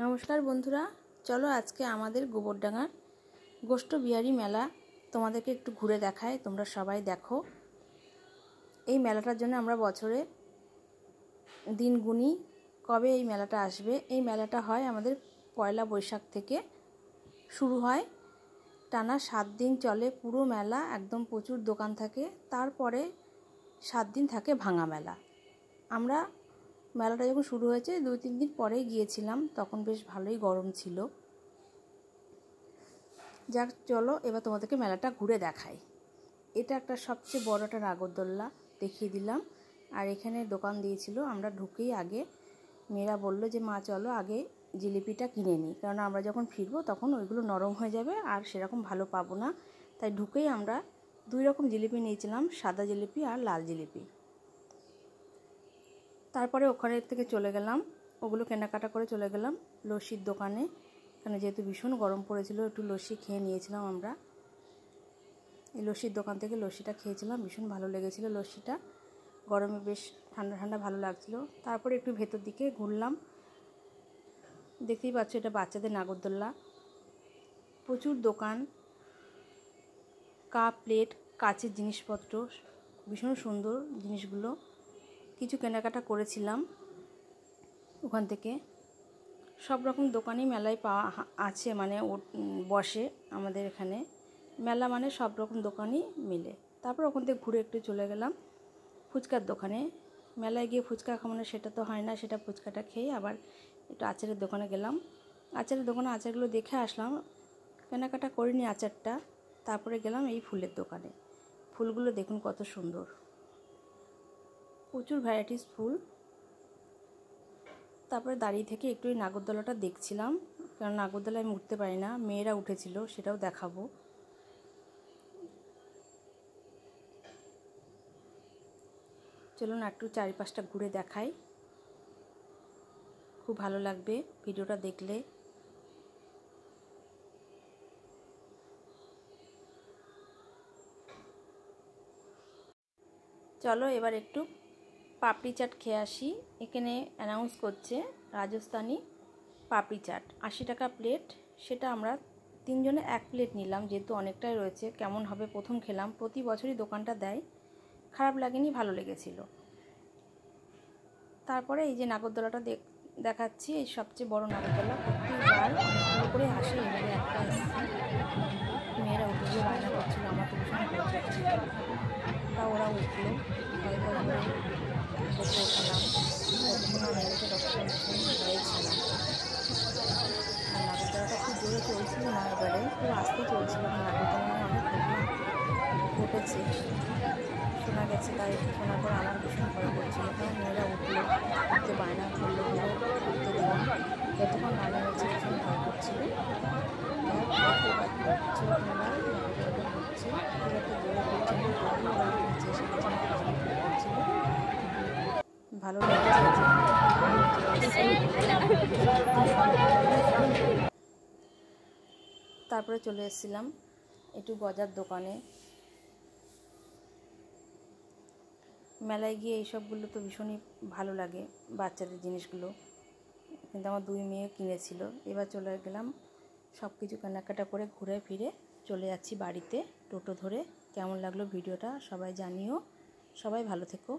নমস্কার বন্ধুরা, চলো আজকে আমাদের গোবরডাঙ্গার গোষ্ঠ বিহারী মেলা তোমাদেরকে একটু ঘুরে দেখাই। তোমরা সবাই দেখো। এই মেলাটার জন্য আমরা বছরে দিন গুনি কবে এই মেলাটা আসবে। এই মেলাটা হয় আমাদের পয়লা বৈশাখ থেকে শুরু হয়, টানা 7 দিন চলে পুরো মেলা, একদম প্রচুর দোকান থাকে। তারপরে 7 দিন থাকে ভাঙা মেলা। আমরা মেলাটা যখন শুরু হয়েছে 2-3 দিন পরেই গিয়েছিলাম, তখন বেশ ভালোই গরম ছিল। যাক, চলো এবার তোমাদেরকে মেলাটা ঘুরে দেখাই। এটা একটা সবচেয়ে বড় একটা নাগরদোল্লা দেখিয়ে দিলাম। আর এখানে দোকান দিয়েছিল। আমরা ঢুকেই আগে মেয়েরা বললো যে মা চলো আগে জিলিপিটা কিনে নিই, কারণ আমরা যখন ফিরবো তখন ওইগুলো নরম হয়ে যাবে আর সেরকম ভালো পাবো না। তাই ঢুকেই আমরা 2 রকম জিলিপি নিয়েছিলাম, সাদা জিলিপি আর লাল জিলিপি। তারপরে ওখানে থেকে চলে গেলাম, ওগুলো কেনাকাটা করে চলে গেলাম লস্যির দোকানে। এখানে যেহেতু ভীষণ গরম পড়েছিল, একটু লস্যি খেয়ে নিয়েছিলাম আমরা। এই লস্যির দোকান থেকে লস্যিটা খেয়েছিলাম, ভীষণ ভালো লেগেছিলো লস্যিটা। গরমে বেশ ঠান্ডা ঠান্ডা ভালো লাগছিল। তারপরে একটু ভেতর দিকে ঘুরলাম। দেখতেই পাচ্ছ এটা বাচ্চাদের নাগরদোল্লা। প্রচুর দোকান, কাপ প্লেট, কাচের জিনিসপত্র, ভীষণ সুন্দর জিনিসগুলো। কিছু কেনাকাটা করেছিলাম ওখান থেকে। সব রকম দোকানই মেলায় পাওয়া আছে, মানে বসে আমাদের এখানে মেলা, মানে সব রকম দোকানই মিলে। তারপর ওখান থেকে ঘুরে একটু চলে গেলাম ফুচকার দোকানে। মেলায় গিয়ে ফুচকা খাবো না সেটা তো হয় না, সেটা ফুচকাটা খেয়ে আবার একটু আচারের দোকানে গেলাম। আচারের দোকানে আচারগুলো দেখে আসলাম, কেনাকাটা করিনি আচারটা। তারপরে গেলাম এই ফুলের দোকানে। ফুলগুলো দেখুন কত সুন্দর, প্রচুর ভ্যারাইটিস ফুল। তারপরে দাঁড়িয়ে থেকে একটু এই নাগরদোলাটা দেখছিলাম, কারণ নাগরদোলায় আমি উঠতে পারি না, মেয়েরা উঠেছিল, সেটাও দেখাবো। চলুন একটু চারিপাশটা ঘুরে দেখাই, খুব ভালো লাগবে ভিডিওটা দেখলে। চলো এবার একটু পাপড়ি চাট খেয়ে আসি। এখানে অ্যানাউন্স করছে রাজস্থানি পাপড়ি চাট 80 টাকা প্লেট। সেটা আমরা 3 জনে 1 প্লেট নিলাম, যেহেতু অনেকটাই রয়েছে। কেমন হবে প্রথম খেলাম, প্রতি বছরই দোকানটা দেয়, খারাপ লাগেনি, ভালো লেগেছিল। তারপরে এই যে নাগরদোলাটা দেখাচ্ছি, এই সবচেয়ে বড় নাগরদোলা। প্রতিবার অনেকগুলো করে আসে, এবারে একটা এসেছে। মেয়েরা উঠে গিয়ে বায়না করছিল, আমার তো ভীষণ ভয় করছিল। তা ওরা উঠলো, ভয় ভয় করে ওপরে ওঠালাম। যতক্ষণ না নেমেছে ততক্ষণ ভীষণ ভয়ে ছিলাম। আর নাগরদোলাটা খুব জোরে চলছিল না, এবারে খুব আস্তে চলছিল। নাগরদোলা নিয়ে অনেক ঘটনা ঘটেছে শোনা গেছে, তাই শোনার পর আমার ভীষণ ভয় করছিল। কারণ মেয়েরা উঠলো, উঠতে বায়না করলো, উঠতে দিলাম, যতক্ষণ না নেমেছে ভীষণ ভয় করছিল। দেখতে পাচ্ছ আপনারা নাগরদোলাটা ঘুরছে, খুব একটা জোরে ঘুরছে না, তবুও ওরা নিচে এসে করছিল, ভালো লেগেছে। তারপরে চলে এসেছিলাম একটু গজার দোকানে। মেলায় গিয়ে এইসবগুলো তো ভীষণই ভালো লাগে, বাচ্চাদের জিনিসগুলো, কিন্তু আমার 2 মেয়ে কিনেছিল। এবার চলে গেলাম, সব কিছু কেনাকাটা করে ঘুরে ফিরে চলে যাচ্ছি বাড়িতে টোটো ধরে। কেমন লাগলো ভিডিওটা সবাই জানিও, সবাই ভালো থেকো।